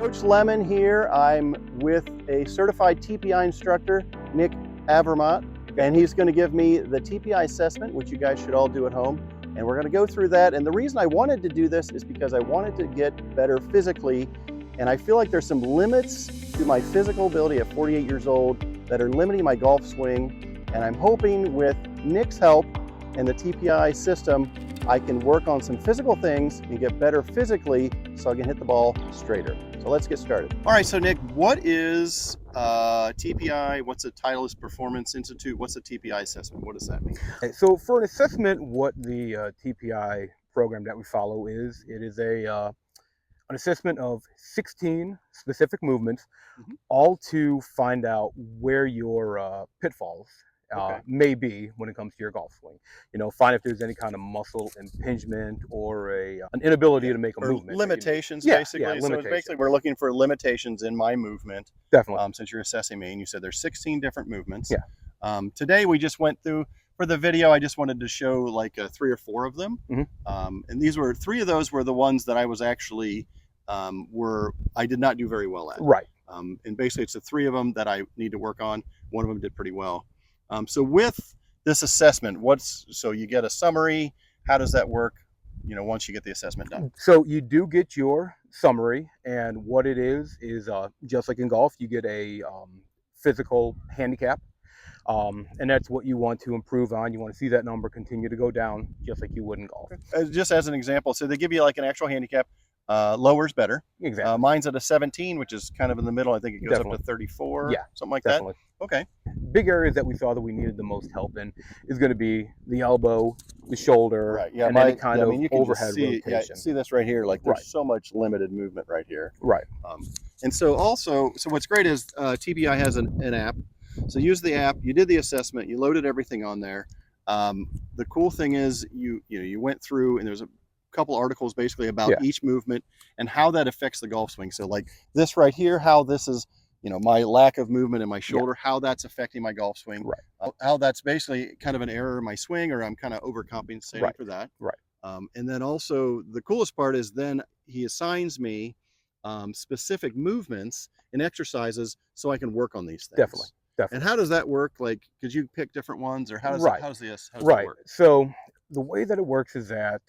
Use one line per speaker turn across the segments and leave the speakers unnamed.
Coach Lemmon here. I'm with a certified TPI instructor, Nick Avarmaut, and he's going to give me the TPI assessment, which you guys should all do at home. And we're going to go through that. And the reason I wanted to do this is because I wanted to get better physically. And I feel like there's some limits to my physical ability at 48 years old that are limiting my golf swing. And I'm hoping with Nick's help and the TPI system, I can work on some physical things and get better physically so I can hit the ball straighter. So let's get started. All right, so Nick, what is TPI? What's a Titleist Performance Institute? What's a TPI assessment? What does that mean?
Okay, so for an assessment, what the TPI program that we follow is, it is an assessment of 16 specific movements, all to find out where your pitfalls may be when it comes to your golf swing. You know, find if there's any kind of muscle impingement or an inability to make a movement.
Limitations,
Yeah,
basically.
yeah,
So
limitations.
basically, we're looking for limitations in my movement.
Definitely.
Since you're assessing me, and you said there's 16 different movements.
Yeah.
Today we just went through, for the video, I just wanted to show like 3 or 4 of them. And these were 3 of those were the ones that I was actually I did not do very well at.
Right.
And basically it's the 3 of them that I need to work on. One of them did pretty well. So with this assessment, so you get a summary. How does that work, you know, once you get the assessment done?
So you do get your summary, and what it is just like in golf, you get a physical handicap, and that's what you want to improve on. You want to see that number continue to go down, just like you would in golf.
Just as an example, so they give you like an actual handicap. Lower's better.
Exactly.
Mine's at a 17, which is kind of in the middle. I think it goes up to 34.
Yeah,
something like
definitely.
that. Okay.
Big areas that we saw that we needed the most help in is going to be the elbow, the shoulder,
right. Yeah,
and any kind of
you can
overhead
see,
rotation.
Yeah, see this right here? Like there's so much limited movement right here.
Right.
And so also, so what's great is TPI has an app. So use the app. You did the assessment. You loaded everything on there. The cool thing is you went through, and there's a couple articles basically about each movement and how that affects the golf swing. So like this right here, how this is, you know, my lack of movement in my shoulder, how that's affecting my golf swing, how that's basically kind of an error in my swing, or I'm kind of overcompensating for that. And then also the coolest part is then he assigns me specific movements and exercises so I can work on these things.
Definitely.
And how does that work? Like, could you pick different ones, or how does how does that work?
So the way that it works is that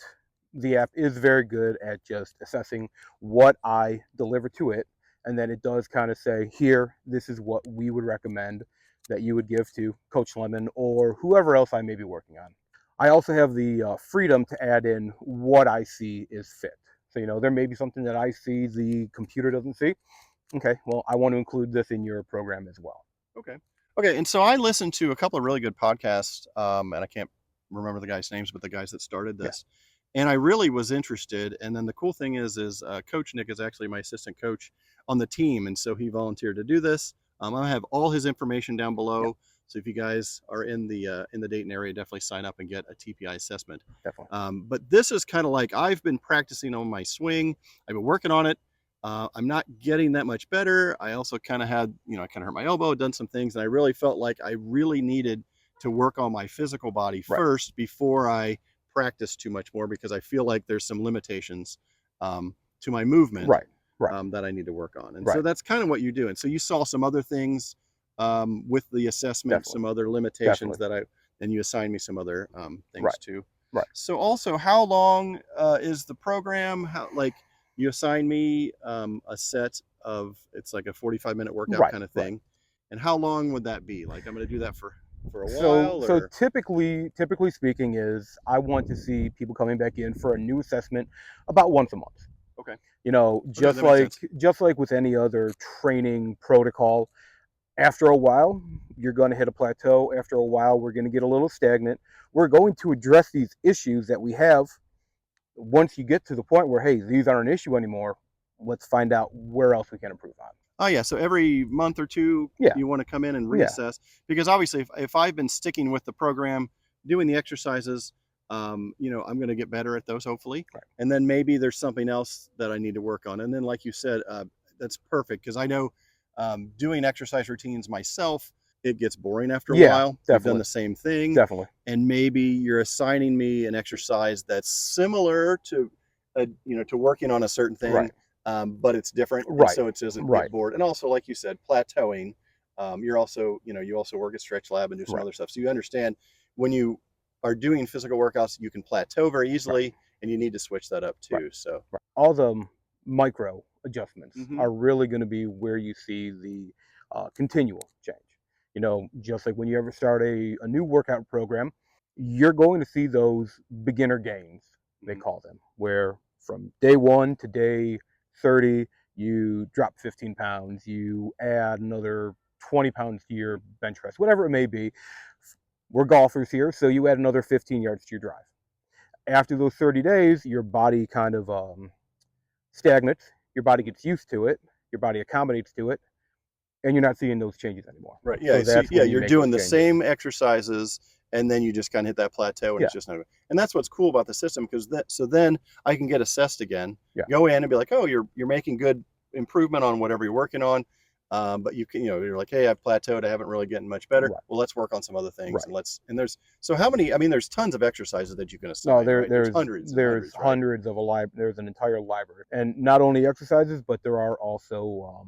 the app is very good at just assessing what I deliver to it, and then it does kind of say, here, this is what we would recommend that you would give to Coach Lemmon or whoever else I may be working on. I also have the freedom to add in what I see is fit. So, you know, there may be something that I see the computer doesn't see. Okay, well, I want to include this in your program as well.
Okay, and so I listened to a couple of really good podcasts, and I can't remember the guys' names, but the guys that started this. And I really was interested. And then the cool thing is Coach Nick is actually my assistant coach on the team. And so he volunteered to do this. I have all his information down below. So if you guys are in the Dayton area, definitely sign up and get a TPI assessment.
Definitely.
But this is kind of like, I've been practicing on my swing. I've been working on it. I'm not getting that much better. I also kind of had, you know, I kind of hurt my elbow, done some things. And I really felt like I really needed to work on my physical body first before I practice too much more, because I feel like there's some limitations to my movement that I need to work on. And so that's kind of what you do. And so you saw some other things with the assessment, some other limitations and you assigned me some other things too. So also, how long is the program? How, like, you assign me a set of, it's like a 45-minute workout kind of thing. And how long would that be? Like, I'm going to do that for a while?
So typically speaking is I want to see people coming back in for a new assessment about once a month.
Okay.
You know, just like with any other training protocol, after a while, you're going to hit a plateau. After a while, we're going to get a little stagnant. We're going to address these issues that we have. Once you get to the point where, hey, these aren't an issue anymore, let's find out where else we can improve on.
Oh yeah, so every month or two, you want to come in and reassess, because obviously if I've been sticking with the program, doing the exercises, you know, I'm going to get better at those hopefully. And then maybe there's something else that I need to work on. And then like you said, that's perfect, because I know doing exercise routines myself, it gets boring after a while. I've done the same thing. And maybe you're assigning me an exercise that's similar to, you know, to working on a certain thing. but it's different, and
Right.
so it doesn't
Right.
get bored. And also, like you said, plateauing. You're also, you also work at Stretch Lab and do some
Right.
other stuff, so you understand when you are doing physical workouts, you can plateau very
Right.
easily, and you need to switch that up
Right.
too. So,
Right. All the micro adjustments
hmm
are really going to be where you see the continual change. Just like when you ever start a new workout program, you're going to see those beginner gains, they
hmm
call them, where from day 1 to day 30, you drop 15 pounds, you add another 20 pounds to your bench press, whatever it may be. We're golfers here, so you add another 15 yards to your drive. After those 30 days, your body kind of stagnates, your body gets used to it, your body accommodates to it, and you're not seeing those changes anymore.
right, yeah.
So
So
that's
yeah,
when you
you're
make those
doing the
changes.
same exercises, and then you just kind of hit that plateau, and
Yeah,
it's just not. And that's what's cool about the system, because then I can get assessed again,
yeah,
go in and be like, oh, you're making good improvement on whatever you're working on. But you can, you're like, hey, I've plateaued. I haven't really gotten much better.
right,
Well, let's work on some other things,
right.
and there's so how many? I mean, there's tons of exercises that you can
No,
assign,
there,
right? There's
there's
hundreds and
there's
hundreds, right?
hundreds of there's an entire library, and not only exercises, but there are also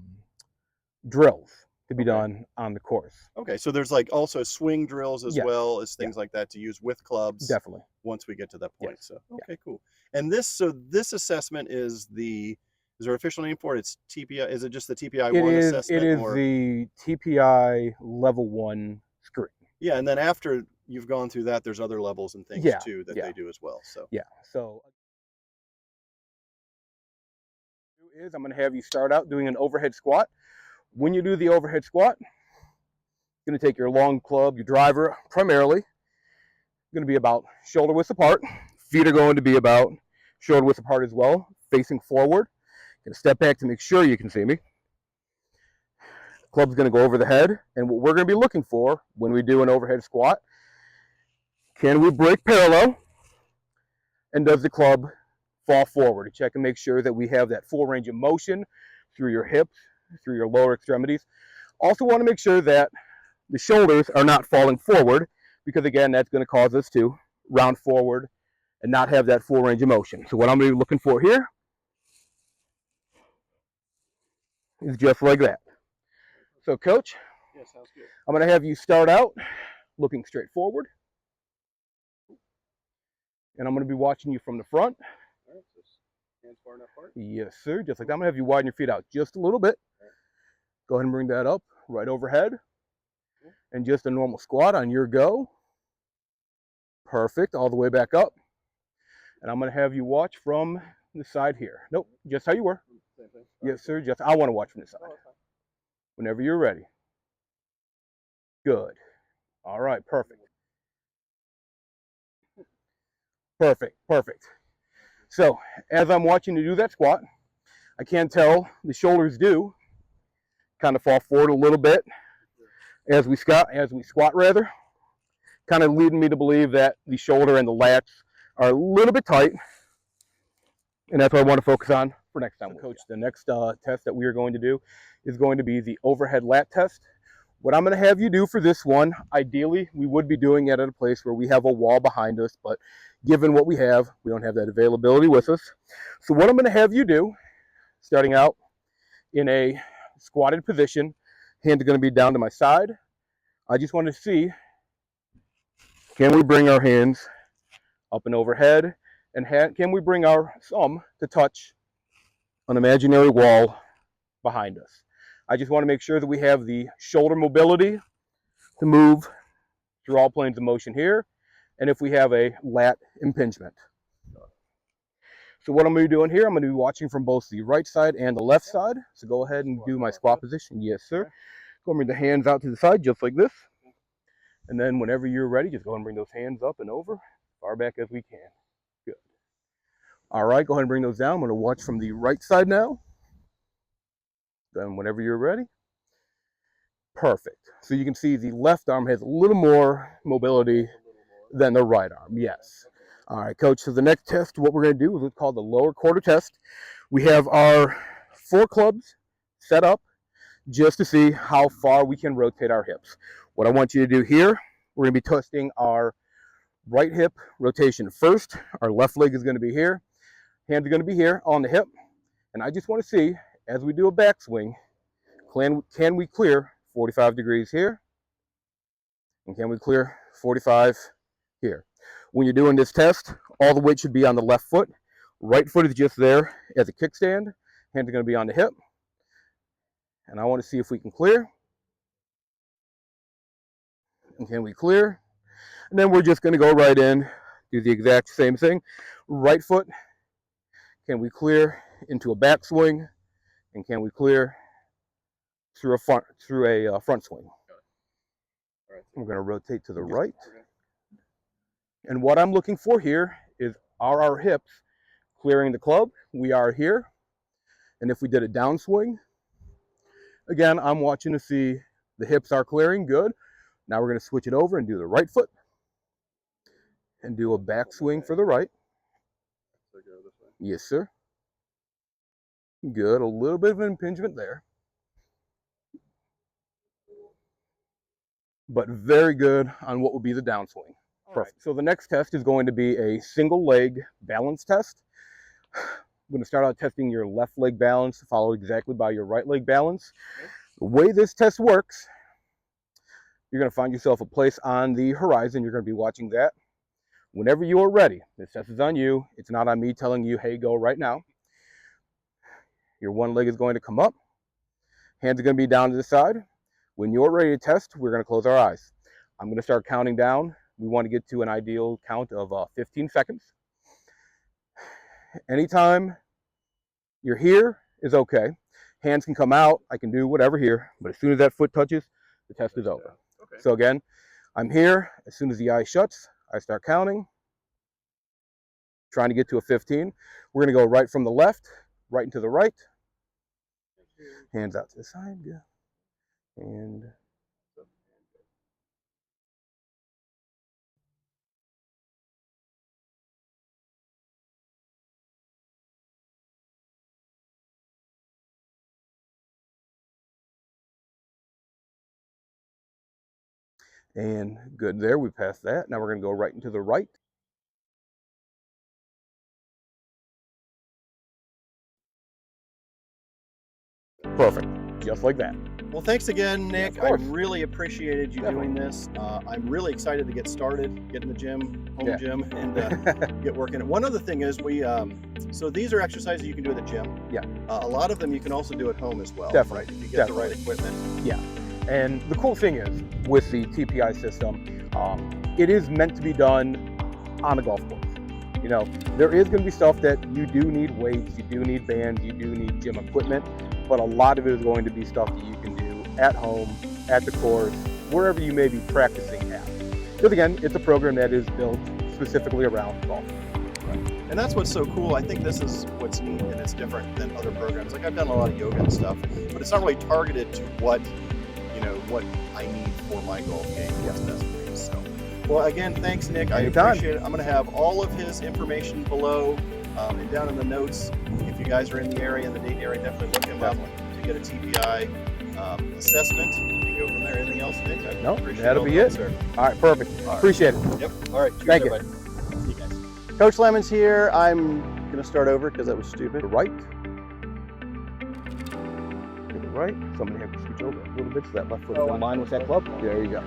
drills to be
Okay.
done on the course.
Okay. So there's like also swing drills as
Yes,
well as
yeah,
things like that to use with clubs
definitely,
once we get to that
yes,
point. So
yeah.
okay, cool. And this assessment is there an official name for it? It's TPI. Is it just the TPI
It
one
is it
assessment,
is
or
the TPI Level 1 screen.
yeah? And then after you've gone through that, there's other levels and things
Yeah,
too that
yeah,
they do as well. So
yeah. So I'm going to have you start out doing an overhead squat. When you do the overhead squat, you're going to take your long club, your driver, primarily going to be about shoulder width apart. Feet are going to be about shoulder width apart as well, facing forward. Going to step back to make sure you can see me. Club's going to go over the head, and what we're going to be looking for when we do an overhead squat, can we break parallel, and does the club fall forward? To check and make sure that we have that full range of motion through your hips, through your lower extremities. Also want to make sure that the shoulders are not falling forward, because again, that's going to cause us to round forward and not have that full range of motion. So what I'm going to be looking for here is just like that. So coach,
yeah, sounds good.
I'm going to have you start out looking straight forward, and I'm going to be watching you from the front.
All right, so hands far enough apart.
Yes, sir. Just like that. I'm going to have you widen your feet out just a little bit. Go ahead and bring that up right overhead. And just a normal squat on your go. Perfect. All the way back up. And I'm going to have you watch from the side here. Nope, just how you were.
Same thing.
Yes, sir. Just I want to watch from the side. Whenever you're ready. Good. All right, perfect. Perfect, perfect. So as I'm watching you do that squat, I can tell the shoulders do kind of fall forward a little bit as we squat rather, kind of leading me to believe that the shoulder and the lats are a little bit tight, and that's what I want to focus on for next time. So coach, the next test that we are going to do is going to be the overhead lat test. What I'm going to have you do for this one, ideally, we would be doing it at a place where we have a wall behind us, but given what we don't have that availability with us. So what I'm going to have you do, starting out in a squatted position, hands are going to be down to my side. I just want to see, can we bring our hands up and overhead, and can we bring our thumb to touch an imaginary wall behind us? I just want to make sure that we have the shoulder mobility to move through all planes of motion here, and if we have a lat impingement. So what I'm going to be doing here, I'm going to be watching from both the right side and the left side. So go ahead and do my squat position. Yes, sir. Go and bring the hands out to the side just like this. And then whenever you're ready, just go ahead and bring those hands up and over, far back as we can. Good. All right, go ahead and bring those down. I'm going to watch from the right side now. Then whenever you're ready. Perfect. So you can see the left arm has a little more mobility than the right arm. Yes. All right, coach. So the next test, what we're going to do is what's called the lower quarter test. We have our 4 clubs set up just to see how far we can rotate our hips. What I want you to do here, we're going to be testing our right hip rotation first. Our left leg is going to be here. Hands are going to be here on the hip. And I just want to see, as we do a backswing, can we clear 45 degrees here? And can we clear 45 here? When you're doing this test, all the weight should be on the left foot. Right foot is just there as a kickstand. Hands are going to be on the hip. And I want to see if we can clear. And can we clear? And then we're just going to go right in, do the exact same thing. Right foot, can we clear into a backswing? And can we clear through a front swing? We're going to rotate to the right. And what I'm looking for here is, are our hips clearing the club? We are here. And if we did a downswing, again, I'm watching to see the hips are clearing. Good. Now we're going to switch it over and do the right foot and do a backswing for the right. Yes, sir. Good. A little bit of an impingement there. But very good on what will be the downswing. Perfect. So the next test is going to be a single leg balance test. I'm going to start out testing your left leg balance, followed exactly by your right leg balance. The way this test works, you're going to find yourself a place on the horizon. You're going to be watching that. Whenever you are ready, this test is on you. It's not on me telling you, hey, go right now. Your one leg is going to come up. Hands are going to be down to the side. When you're ready to test, we're going to close our eyes. I'm going to start counting down. We want to get to an ideal count of 15 seconds. Anytime you're here is okay. Hands can come out. I can do whatever here. But as soon as that foot touches, the test is over. Okay. So again, I'm here. As soon as the eye shuts, I start counting. Trying to get to a 15. We're going to go right from the left, right into the right. Hands out to the side. Good. And good there. We passed that. Now we're going to go right into the right. Perfect. Just like that.
Well, thanks again, Nick.
Yeah,
I really appreciated you doing this. I'm really excited to get started, get in the gym, home gym, and get working. One other thing is so these are exercises you can do at the gym.
Yeah.
A lot of them you can also do at home as well.
Definitely.
Right? If you get the right equipment.
Yeah. And the cool thing is, with the TPI system, it is meant to be done on a golf course. You know, there is going to be stuff that you do need weights, you do need bands, you do need gym equipment, but a lot of it is going to be stuff that you can do at home, at the course, wherever you may be practicing at. Because again, it's a program that is built specifically around golf.
Right. And that's what's so cool. I think this is what's neat, and it's different than other programs. Like, I've done a lot of yoga and stuff, but it's not really targeted to what I need for my golf game. What's best for me. So, well, again, thanks, Nick.
Anytime.
I appreciate it. I'm going to have all of his information below and down in the notes. If you guys are in the area, in the Dayton area, definitely look him up to get a TPI assessment and go from there. Anything else, Nick?
No, that'll be it. Sir. All right, perfect. All right. Appreciate it.
Yep. All right. Cheers,
Thank you.
See you guys. Coach Lemmon's here. I'm going to start over because that was stupid.
To the right. To the right. Somebody have to switch over a little bit so that left foot is in line with that club. There you go.